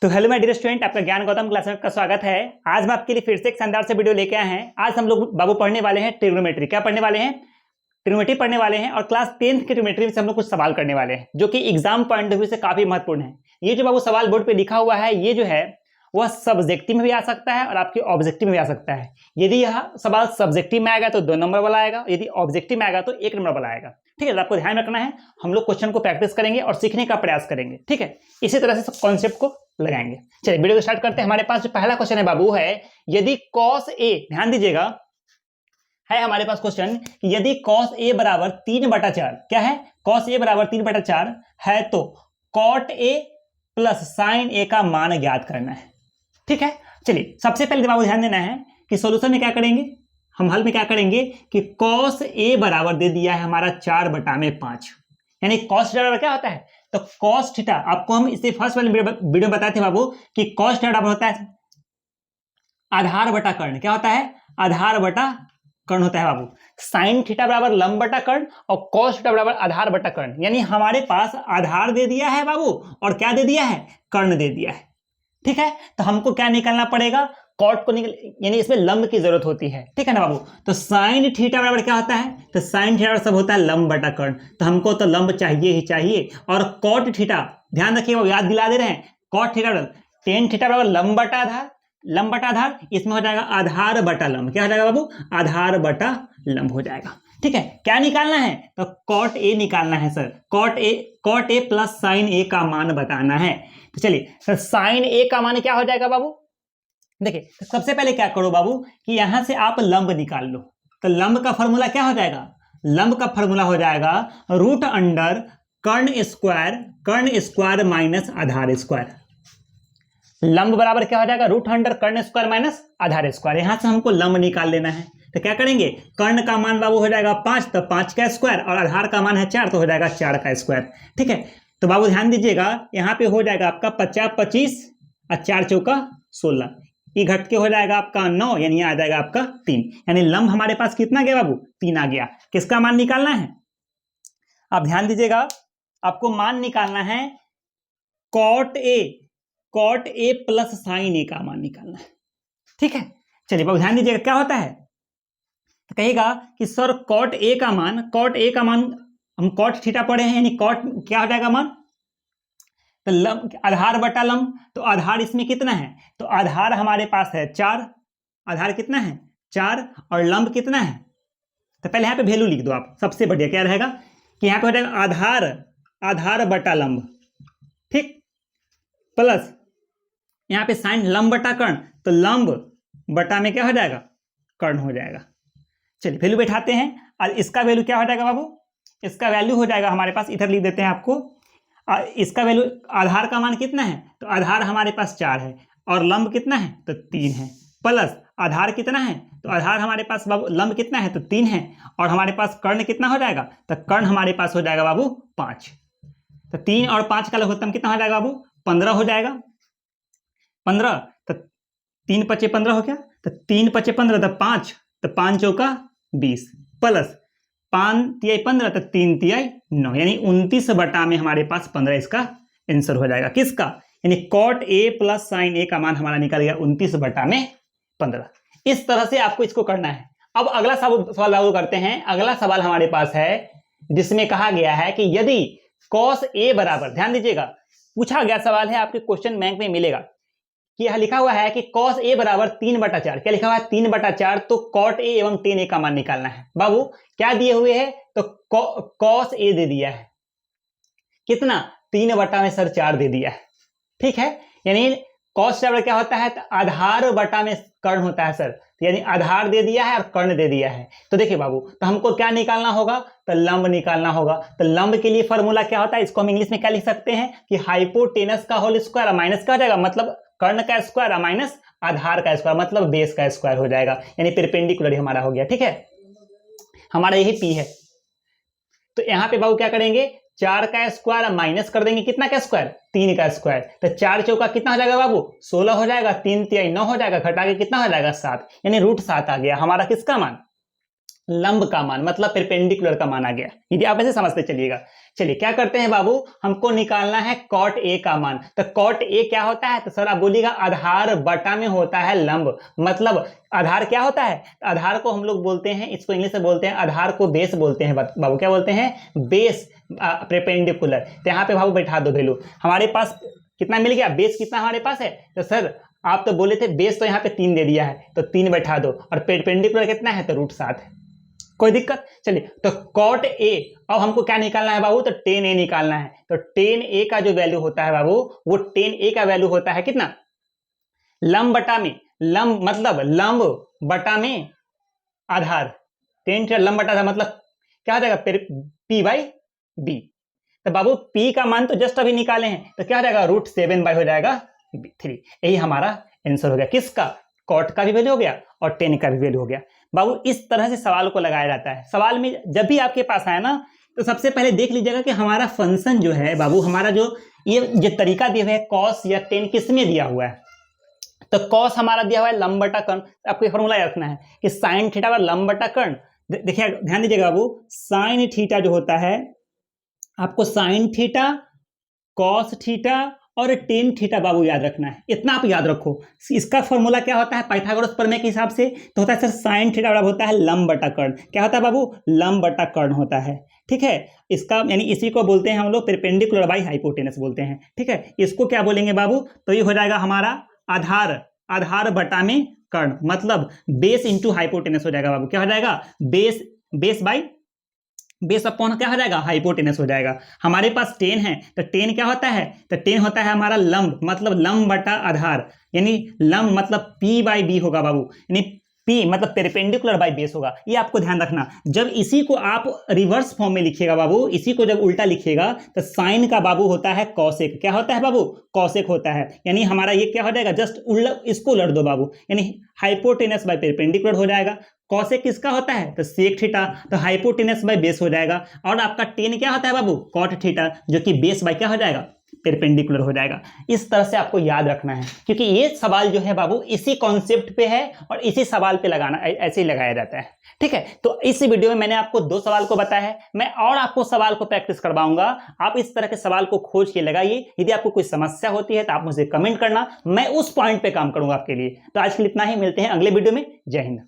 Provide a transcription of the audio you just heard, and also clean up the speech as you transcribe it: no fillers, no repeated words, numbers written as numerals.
तो hello my dear student, आपका ज्ञान गौतम क्लास में का स्वागत है। आज मैं आपके लिए फिर से एक शानदार से वीडियो लेके आए हैं। आज हम लोग बाबू पढ़ने वाले हैं ट्रिग्नोमेट्री। क्या पढ़ने वाले हैं? ट्रिग्नोमेट्री पढ़ने वाले हैं और क्लास 10th की ट्रिग्नोमेट्री से हम लोग कुछ सवाल करने वाले हैं जो कि एग्जाम पॉइंट ऑफ व्यू से काफी महत्वपूर्ण है। ये जो बाबू सवाल बोर्ड पे लिखा हुआ है, ये जो है वह सब्जेक्टिव में भी आ सकता है और आपके ऑब्जेक्टिव में भी आ सकता है। यदि यह सवाल सब्जेक्टिव में आएगा तो 2 नंबर वाला आएगा, यदि ऑब्जेक्टिव में आएगा तो 1 नंबर वाला आएगा। ठीक है, तो आपको ध्यान रखना है। हम लोग क्वेश्चन को प्रैक्टिस करेंगे और सीखने का प्रयास करेंगे। ठीक है, इसी तरह से सब कॉन्सेप्ट को लगाएंगे। चलिए वीडियो को स्टार्ट करते हैं। हमारे पास जो पहला क्वेश्चन है बाबू है, यदि cos a, ध्यान दीजिएगा, है हमारे पास क्वेश्चन कि यदि cos a बराबर 3/4, क्या है? cos a बराबर 3/4 है तो cot a plus sin a का मान ज्ञात करना है। ठीक है, चलिए सबसे पहले बाबू ध्यान देना है कि सॉल्यूशन में क्या करेंगे, हम हल में क्या करेंगे कि cos a बराबर दे दिया है हमारा 4/5, यानी cos बराबर क्या होता है? तो cos थीटा, आपको हम इससे फर्स्ट वाले वीडियो बताए थे बाबू कि cos थीटा बराबर होता है आधार बटा कर्ण। क्या होता है? आधार बटा कर्ण होता है बाबू। साइन थीटा बराबर लंब बटा कर्ण और cos थीटा बराबर आधार बटा कर्ण, यानी हमारे पास आधार दे दिया है बाबू और क्या दे दिया है? कर्ण दे दिया है। ठीक है, तो हमको क्या निकालना पड़ेगा? कॉट को निकल, यानी इसमें लंब की जरूरत होती है। ठीक है ना बाबू? तो साइन थीटा बराबर क्या होता है? तो साइन थीटा सब होता है लंब बटा कर्ण, तो हमको तो लंब चाहिए ही चाहिए। और कॉट थीटा, ध्यान रखिए, वो याद दिला दे रहे हैं, कॉट थीटा टेन थीटा बराबर लंब बटा आधार, लंब बटा आधार, इसमें हो जाएगा आधार बटा लंब। क्या हो जाएगा बाबू? आधार बटा लंब हो जाएगा। ठीक है, क्या निकालना है? तो कॉट ए निकालना है sir. Cot A plus sine A का मान बताना है। तो चलिए सर, साइन ए का मान क्या हो जाएगा बाबू? देखिए, तो सबसे पहले क्या करो बाबू कि यहां से आप लंब निकाल लो। तो लंब का फॉर्मूला क्या हो जाएगा? लंब का फॉर्मूला हो जाएगा रूट अंडर कर्ण स्क्वायर माइनस आधार स्क्वायर। लंब बराबर क्या हो जाएगा? रूट अंडर कर्ण स्क्वायर माइनस आधार स्क्वायर। यहां से हमको लंब निकाल लेना है। तो क्या करेंगे? कर्ण का मान बाबू हो जाएगा 5, तो 5 का स्क्वायर, और आधार का मान है 4, तो हो जाएगा 4 का स्क्वायर। ठीक है, तो बाबू ध्यान दीजिएगा, यहाँ पे हो जाएगा आपका 50 25 और 4 चौका 16, ये घट के हो जाएगा आपका 9, यानी आ जाएगा आपका 3। यानी लंब हमारे पास कितना गया बाबू? 3 आ गया। किसका मान निकालना है? आप ध्यान दीजिएगा, आपको मान निकालना है cot A plus sine A का मान निकालना है। ठीक है, चलिए बाबू ध्यान दीजिएगा, क्या होता है? तो कहेगा कि सर कॉट ए का मान हम कॉट थीटा पढ़े हैं, यानी कॉट क्या हो जाएगा मान? तो लंब आधार बटा लंब, तो आधार इसमें कितना है? तो आधार हमारे पास है 4, आधार कितना है? 4, और लंब कितना है? तो पहले यहाँ पे वैल्यू लिख दो आप, सबसे बढ़िया क्या रहेगा कि यहाँ पे हो जाएगा आधार बटा लंब, ठीक, प्लस यहाँ पे साइन लंब बटा कर्ण, तो लंब बटा में क्या हो जाएगा? कर्ण हो जाएगा। चलिए वैल्यू बैठाते हैं, और इसका वैल्यू क्या हो जाएगा बाबू? इसका वैल्यू हो जाएगा हमारे पास, इधर लिख देते हैं आपको, इसका वैल्यू, आधार का मान कितना है? तो आधार हमारे पास 4 है, और लंब कितना है? तो 3 है, प्लस आधार कितना है? तो आधार हमारे पास बाबू, लंब कितना है? तो 3 है, और हमारे पास कर्ण कितना हो जाएगा? तो कर्ण हमारे पास हो जाएगा बाबू 5। तो 3 और 5 का लघुत्तम कितना हो जाएगा बाबू? 15 हो जाएगा। 15, तो 3 पचे 15 हो गया, तो 3 पचे 15, तो 5, तो 5 चौका 20, प्लस 5 तिहाई 15, तो 3 तिहाई 9, यानी 29 बटा में हमारे पास 15 इसका आंसर हो जाएगा। किसका? यानी cot A plus sine A का मान हमारा निकल गया 29 बटा में 15। इस तरह से आपको इसको करना है। अब अगला सवाल लागू करते हैं। अगला सवाल हमारे पास है जिसमें कहा गया है कि यदि cos a बराबर, ध्यान दीजिएगा, पूछा गया सवाल है, आपके क्वेश्चन बैंक में मिलेगा कि यह लिखा हुआ है कि cos a बराबर 3/4। क्या लिखा हुआ है? 3/4, तो cot a एवं tan a का मान निकालना है। बाबू क्या दिए हुए है? तो cos a दे दिया है, कितना? 3 बटा में सर 4 दे दिया है। ठीक है, यानी cos बराबर क्या होता है? तो आधार बटा में कर्ण होता है सर, यानी आधार दे दिया है और कर्ण दे दिया है। तो देखिए बाबू, तो हमको क्या निकालना होगा? तो लंब निकालना होगा। तो लंब के लिए फॉर्मूला क्या होता है? इसको हम इंग्लिश में क्या लिख सकते हैं कि हाइपोटेनस का होल स्क्वायर माइनस क्या हो जाएगा? मतलब कर्ण का स्क्वायर माइनस आधार का स्क्वायर, मतलब बेस का स्क्वायर हो जाएगा, यानी परपेंडिकुलर हमारा हो गया। ठीक है, हमारा यही पी है। तो यहाँ पे बाबू क्या करेंगे? 4 का स्क्वायर माइनस कर देंगे, कितना का स्क्वायर? 3 का स्क्वायर, तो 4 चौका कितना हो जाएगा बाबू? 16 हो जाएगा, 3 तिहाई 9 हो जाएगा, घटा के कितना हो जाएगा? 7, यानी √7 आ गया हमारा किसका मान? लंब का मान, मतलब परपेंडिकुलर का मान आ गया। यदि आप ऐसे समझते चलिएगा। चलिए क्या करते हैं बाबू, हमको निकालना है कॉट ए का मान। तो कॉट ए क्या होता है, तो सर आप बोलिएगा आधार बटा में होता है लंब। मतलब आधार क्या होता है, आधार को हम लोग बोलते हैं, इसको इंग्लिश में बोलते हैं, आधार को बेस बोलते हैं बाबू। क्या बोलते हैं, बेस परपेंडिकुलर। तो यहाँ पे बाबू बैठा दो वैल्यू। हमारे पास कितना मिल गया, बेस कितना हमारे पास है, तो सर आप तो बोले थे बेस तो यहाँ पे 3 दे दिया है, तो 3 बैठा दो। और परपेंडिकुलर कितना है, तो √7 है। कोई दिक्कत। चलिए तो कॉट ए, अब हमको क्या निकालना है बाबू, तो tan a निकालना है। तो tan a का जो वैल्यू होता है बाबू, वो tan a का वैल्यू होता है कितना, लंब बटा में, लंब मतलब लंब बटा में आधार। tan लंब बटा आधार मतलब क्या हो जाएगा, p/b। तो बाबू p का मान तो जस्ट अभी निकाले हैं, तो क्या हो जाएगा, √7 हो जाएगा 3। यही हमारा आंसर हो गया। किसका, कॉट का भी वैल्यू हो गया और tan का भी वैल्यू हो गया। बाबू इस तरह से सवाल को लगाया जाता है। सवाल में जब भी आपके पास आए ना, तो सबसे पहले देख लीजिएगा कि हमारा फंक्शन जो है बाबू, हमारा जो ये तरीका दिया हुआ है कॉस या tan, किसमें दिया हुआ है। तो कॉस हमारा दिया हुआ है लंब बटा कर्ण। आपको ये फॉर्मूला याद रखना है कि साइन थीटा बराबर लंब बटा कर्ण। देखिए ध्यान दीजिएगा बाबू, साइन थीटा जो होता है, आपको साइन थीटा, कॉस थीटा और टेन थीटा बाबू याद रखना है। इतना आप याद रखो। इसका फॉर्मूला क्या होता है पाइथागोरस प्रमेय के हिसाब से, तो होता है सर साइन थीटा बराबर होता है लंब बटा कर्ण। क्या होता है बाबू, लंब बटा कर्ण होता है। ठीक है, इसका यानी इसी को बोलते हैं हम लोग परपेंडिकुलर बाई हाइपोटेनस बोलते हैं। ठीक है, इसको क्या बोलेंगे बाबू, तो ये हो जाएगा हमारा आधार, आधार बटा में कर्ण, मतलब बेस इंटू हाइपोटेनस हो जाएगा बाबू। क्या हो जाएगा, बेस बाई बेस अपॉन क्या हो जाएगा, हाइपोटेनस हो जाएगा। हमारे पास tan है, तो tan क्या होता है, तो tan होता है हमारा लंब, मतलब लंब बटा आधार, यानी लंब मतलब p/b होगा बाबू, यानी p मतलब परपेंडिकुलर बाई बेस होगा। ये आपको ध्यान रखना। जब इसी को आप रिवर्स फॉर्म में लिखिएगा बाबू, इसी को जब उल्टा लिखिएगा, तो साइन का बाबू होता है कॉसेक। क्या होता है बाबू, कॉसेक होता है। यानी हमारा ये क्या हो जाएगा, जस्ट इसको उलट दो बाबू, यानी हाइपोटेनस बाई परपेंडिकुलर हो जाएगा। कॉसेक किसका होता है, तो सेक थीटा, तो हाइपोटेनस बाई बेस हो जाएगा। और आपका टेन क्या होता है बाबू, कॉट थीटा, जो कि बेस बाई क्या हो जाएगा, परपेंडिकुलर हो जाएगा। इस तरह से आपको याद रखना है, क्योंकि ये सवाल जो है बाबू इसी कॉन्सेप्ट पे है और इसी सवाल पे लगाना, ऐसे ही लगाया जाता है। ठीक है, तो इस वीडियो में मैंने आपको 2 सवाल को बताया है, मैं और आपको सवाल को प्रैक्टिस करवाऊंगा। आप इस तरह के सवाल को खोज के लगाइए। यदि आपको कोई समस्या होती है तो आप मुझे कमेंट करना, मैं उस पॉइंट पे काम करूंगा आपके लिए। तो आज के लिए इतना ही, मिलते हैं अगले वीडियो में। जय हिंद।